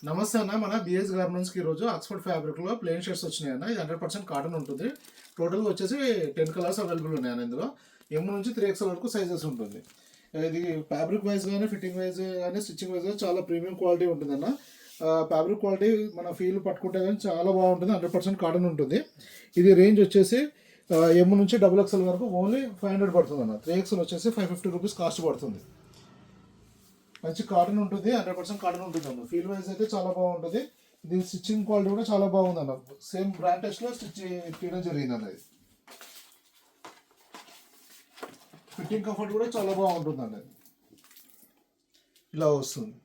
నమస్తే అన్న. మన బిఎస్ గార్మెంట్స్కి ఈరోజు ఆక్స్ఫర్డ్ ఫ్యాబ్రిక్లో ప్లెయిన్ షర్ట్స్ వచ్చినాయి అన్న. ఇది 100% కాటన్ ఉంటుంది. టోటల్గా వచ్చేసి 10 కలర్స్ అవైలబుల్ ఉన్నాయి అన్న. ఇందులో ఎం నుంచి 3XL వరకు సైజెస్ ఉంటుంది. ఇది ఫ్యాబ్రిక్ వైజ్ కానీ ఫిట్టింగ్ వైజ్ కానీ స్టిచ్చింగ్ వైజ్ కానీ చాలా ప్రీమియం క్వాలిటీ ఉంటుంది అన్న. ఫ్యాబ్రిక్ క్వాలిటీ మన ఫీల్ పట్టుకుంటే కానీ చాలా బాగుంటుంది. 100% కాటన్ ఉంటుంది. ఇది రేంజ్ వచ్చేసి ఎం నుంచి XXL వరకు ఓన్లీ 500 పడుతుంది అన్న. 3XL వచ్చేసి 550 రూపీస్ కాస్ట్ పడుతుంది. మంచి కాటన్ ఉంటుంది. 100% కాటన్ ఉంటుంది అన్న. ఫీల్ వైజ్ అయితే చాలా బాగుంటుంది. దీని స్టిచ్చింగ్ క్వాలిటీ కూడా చాలా బాగుంది అన్న. సేమ్ బ్రాండ్ టెస్ట్లో స్టిచ్ చేయడం జరిగింది అన్నది. ఫిట్టింగ్ కంఫర్ట్ కూడా చాలా బాగుంటుంది అన్నది. ఇలా వస్తుంది.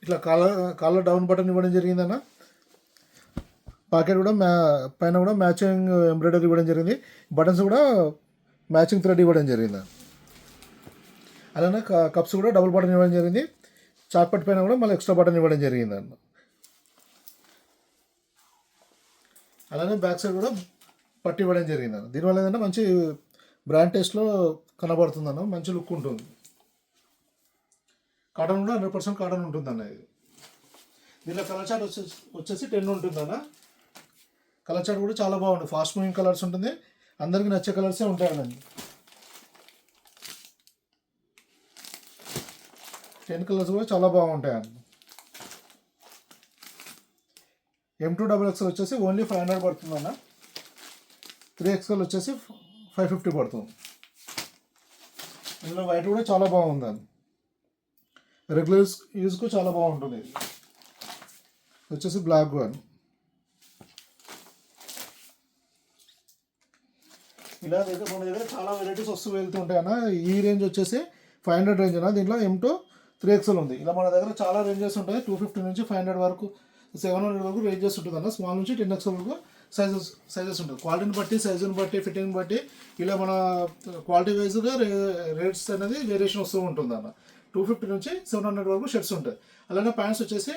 ఇట్లా కాలర్ డౌన్ బటన్ ఇవ్వడం జరిగిందన్న. పాకెట్ కూడా పైన కూడా మ్యాచింగ్ ఎంబ్రాయిడరీ ఇవ్వడం జరిగింది. బటన్స్ కూడా మ్యాచింగ్ థ్రెడ్ ఇవ్వడం జరిగింది. అలానే కప్స్ కూడా డబుల్ బటన్ ఇవ్వడం జరిగింది. చాక్పట్ పైన కూడా మళ్ళీ ఎక్స్ట్రా బటన్ ఇవ్వడం జరిగింది అన్న. అలానే బ్యాక్ సైడ్ కూడా పట్టి ఇవ్వడం జరిగింది అన్న. దీనివల్ల ఏంటంటే మంచి బ్రాండ్ టేస్ట్లో కనబడుతుంది అన్న. మంచి లుక్ ఉంటుంది. కాటన్ కూడా 100% కాటన్ ఉంటుంది అన్న. ఇది దీనిలో కలర్ చార్ట్ వచ్చేసి 10 ఉంటుంది అన్న. కలర్ చార్ట్ కూడా చాలా బాగుంటుంది. ఫాస్ట్ మూవింగ్ కలర్స్ ఉంటుంది. అందరికీ నచ్చే కలర్సే ఉంటాయండి. 10 కలర్స్ కూడా చాలా బాగుంటాయండి. M2XXL వచ్చేసి ఓన్లీ 500 పడుతుంది అన్న. 3XL వచ్చేసి 550 పడుతుంది. ఇందులో వైట్ కూడా చాలా బాగుందండి. రెగ్యులర్ యూజ్కు చాలా బాగుంటుంది. ఇది వచ్చేసి బ్లాక్ వన్. ఇలా దగ్గర మన దగ్గర చాలా వెరైటీస్ వస్తూ వెళ్తుంటాయి అన్న. ఈ రేంజ్ వచ్చేసి 500 రేంజ్ అన్న. దీంట్లో M2 3XL ఉంది. ఇలా మన దగ్గర చాలా రేంజెస్ ఉంటాయి. 250 నుంచి 500 వరకు 700 వరకు రేంజెస్ ఉంటుంది అన్న. స్మాల్ నుంచి 10XL వరకు సైజెస్ ఉంటుంది. క్వాలిటీని బట్టి సైజుని బట్టి ఫిట్టింగ్ బట్టి ఇలా మన క్వాలిటీ వైజ్గా రేట్స్ అనేది వేరియేషన్ వస్తూ ఉంటుంది అన్న. 250 నుంచి 700 వరకు షర్ట్స్ ఉంటాయి. అలానే ప్యాంట్స్ వచ్చేసి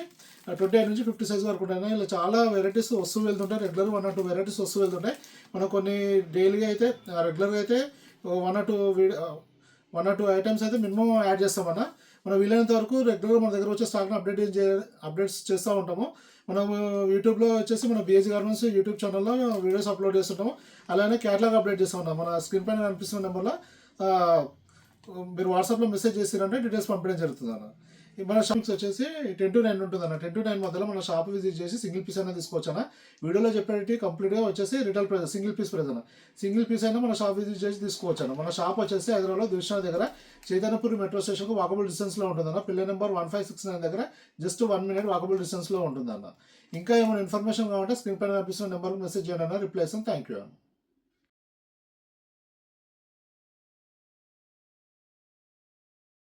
28 నుంచి 50 సైజ్ వరకు ఉంటాయి. ఇలా చాలా వెరైటీస్ వస్తూ వెళ్తుంటాయి. రెగ్యులర్ 1 or 2 వెరైటీస్ వస్తూ వెళ్తుంటాయి. మనం కొన్ని డైలీగా అయితే రెగ్యులర్గా అయితే 1 or 2 ఐటమ్స్ అయితే మినిమం యాడ్ చేస్తామన్నా. మనం వీలైనంత వరకు రెగ్యులర్గా మన దగ్గర వచ్చే స్టాక్ని అప్డేట్స్ చేస్తూ ఉంటాము. మనం యూట్యూబ్లో వచ్చేసి మన బిఎస్ గార్మెంట్స్ యూట్యూబ్ ఛానల్లో వీడియోస్ అప్లోడ్ చేస్తుంటాము. అలానే క్యాటలాగ్ అప్డేట్ చేస్తూ ఉంటాం. మన స్క్రీన్ పైన కనిపిస్తున్న నెంబర్లో మీరు వాట్సాప్లో మెసేజ్ చేసిరంటే డీటెయిల్స్ పంపించడం జరుగుతుంది అన్న. మన షాప్స్ వచ్చేసి 10 to 9 ఉంటుంది అన్న. 10 to 9 మధ్యలో మన షాప్ విజిట్ చేసి సింగిల్ పీస్ అయినా తీసుకోవచ్చు అన్న. వీడియోలో చెప్పేటి కంప్లీట్గా వచ్చేసి retail price single piece price అన్న. సింగిల్ పీస్ అయినా మన షాప్ విజిట్ చేసి తీసుకోవచ్చు అన్న. మన షాప్ వచ్చేసి హైదరాబాద్లో దిల్షాద్ దగ్గర చైతన్యపూర్ మెట్రో స్టేషన్కు వాకబుల్ డిస్టెన్స్లో ఉంటుంది అన్న. పిల్లర్ నెంబర్ 1569 దగ్గర జస్ట్ 1 minute వాకబుల్ డిస్టెన్స్లో ఉంటుంది అన్న. ఇంకా ఏమైనా ఇన్ఫర్మేషన్ కావాలంటే స్క్రీన్ పైన కనిపిస్తున్న నెంబర్కి మెసేజ్ చేయండి అన్న. రిప్లై ఇస్తాను. థ్యాంక్ యూ అన్న.